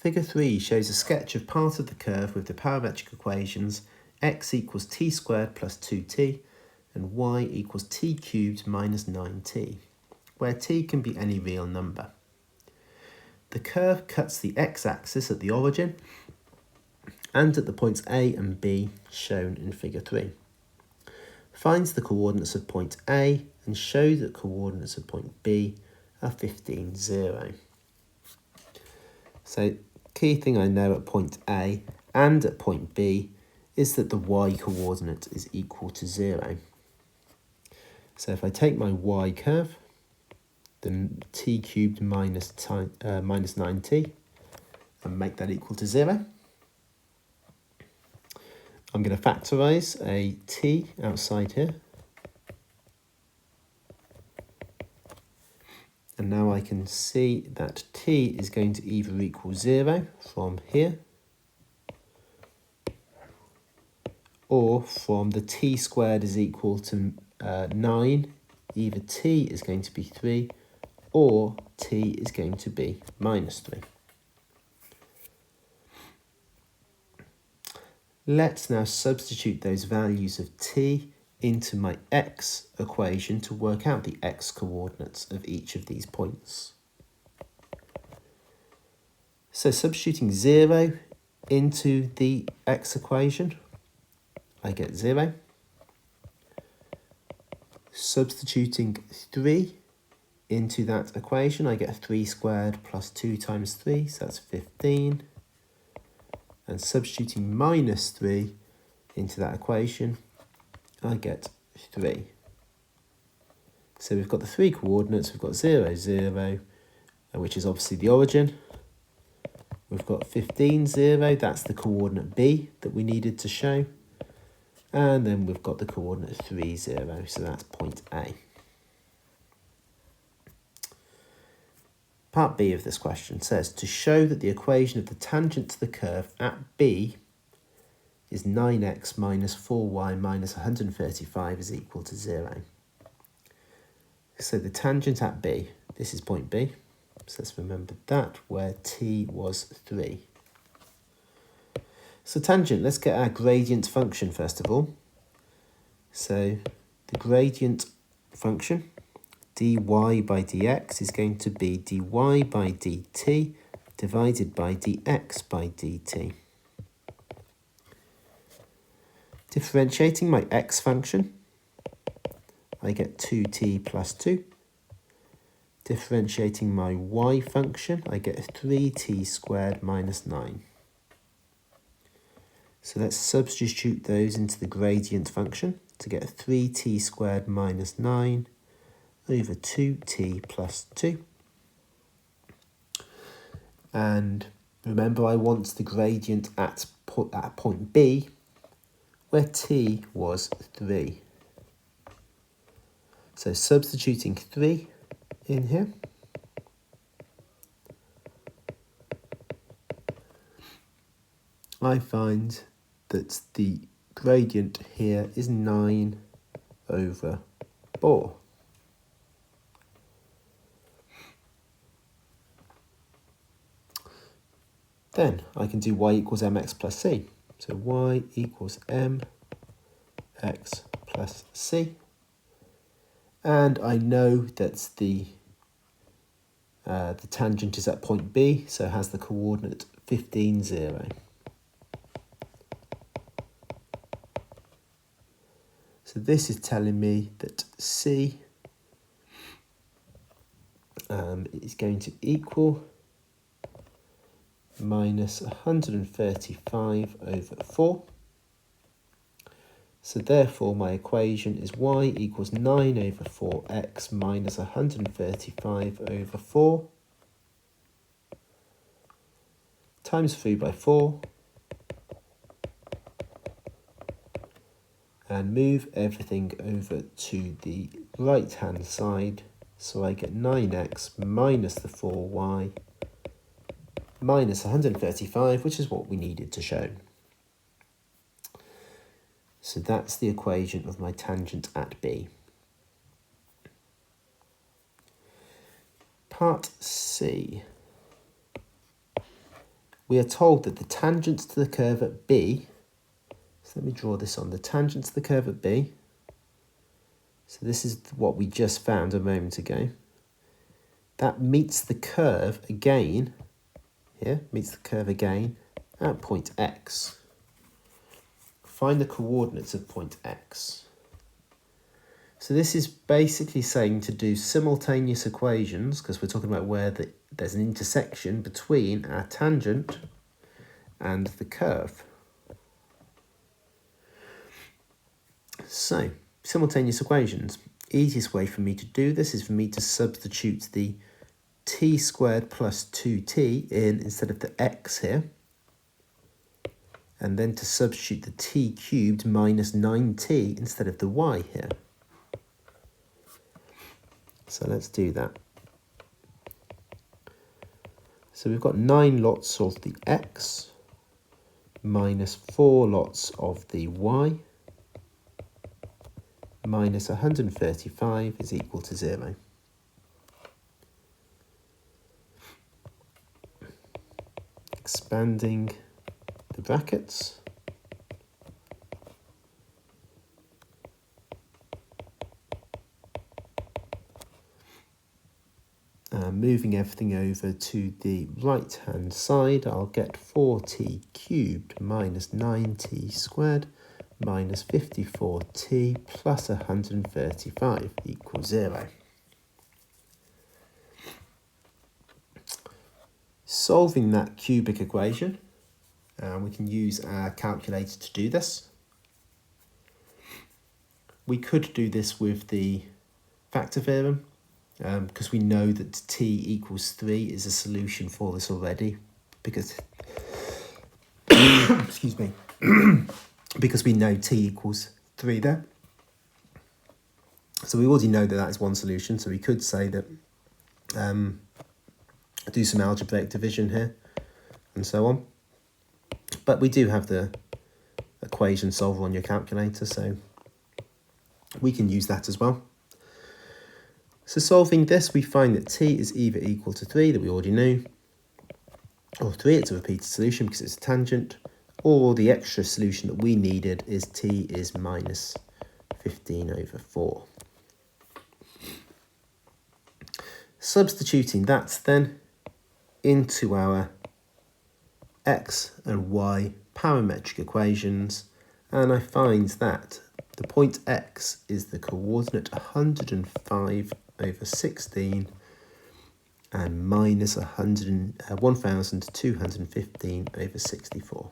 Figure 3 shows a sketch of part of the curve with the parametric equations x equals t squared plus 2t and y equals t cubed minus 9t, where t can be any real number. The curve cuts the x-axis at the origin and at the points A and B shown in figure 3. Finds the coordinates of point A and show that coordinates of point B are 15, 0. So, key thing I know at point A and at point B is that the y coordinate is equal to 0. So if I take my y curve, then t cubed minus 9t, and make that equal to 0. I'm going to factorise a t outside here. And now I can see that t is going to either equal 0 from here, or from the t squared is equal to 9, either t is going to be 3, or t is going to be minus 3. Let's now substitute those values of t into my x equation to work out the x coordinates of each of these points. So substituting 0 into the x equation, I get 0. Substituting 3 into that equation, I get 3 squared plus 2 times 3, so that's 15. And substituting minus 3 into that equation, I get 3. So we've got the 3 coordinates, we've got 0, 0, which is obviously the origin. We've got 15, 0, that's the coordinate B that we needed to show. And then we've got the coordinate 3, 0, so that's point A. Part B of this question says, to show that the equation of the tangent to the curve at B is 9x minus 4y minus 135 is equal to 0. So the tangent at B, this is point B, so let's remember that, where t was 3. So tangent, let's get our gradient function first of all. So the gradient function, dy by dx, is going to be dy by dt divided by dx by dt. Differentiating my x function, I get 2t plus 2. Differentiating my y function, I get 3t squared minus 9. So let's substitute those into the gradient function to get 3t squared minus 9 over 2t plus 2. And remember, I want the gradient at point B, where t was 3. So substituting 3 in here, I find that the gradient here is 9 over 4. Then I can do y equals mx plus c. So y equals mx plus c. And I know that the tangent is at point B, so it has the coordinate 15, 0. So this is telling me that C is going to equal minus 135 over 4. So therefore my equation is y equals 9 over 4x minus 135 over 4 times 3 by 4. And move everything over to the right hand side, so I get 9x minus the 4y minus 135, which is what we needed to show. So that's the equation of my tangent at B. Part C. we are told that the tangent to the curve at B, so let me draw this on, the tangent to the curve at B, so this is what we just found a moment ago, that meets the curve again, here, meets the curve again at point X. Find the coordinates of point X. So this is basically saying to do simultaneous equations, because we're talking about where there's an intersection between our tangent and the curve. So, simultaneous equations. Easiest way for me to do this is for me to substitute the t squared plus 2t in instead of the x here, and then to substitute the t cubed minus 9t instead of the y here. So let's do that. So we've got 9 lots of the x minus 4 lots of the y minus 135 is equal to 0. Expanding the brackets. Moving everything over to the right hand side, I'll get 4t cubed minus 9t squared minus 54t plus 135 equals 0. Solving that cubic equation, we can use our calculator to do this. We could do this with the factor theorem, because we know that t equals 3 is a solution for this already, because excuse me, because we know t equals 3 there. So we already know that is one solution, so we could say that, do some algebraic division here, and so on. But we do have the equation solver on your calculator, so we can use that as well. So solving this, we find that t is either equal to 3, that we already knew, or 3, it's a repeated solution because it's a tangent, or the extra solution that we needed is t is minus 15 over 4. Substituting that then into our x and y parametric equations, and I find that the point x is the coordinate 105 over 16 and minus 1215 over 64.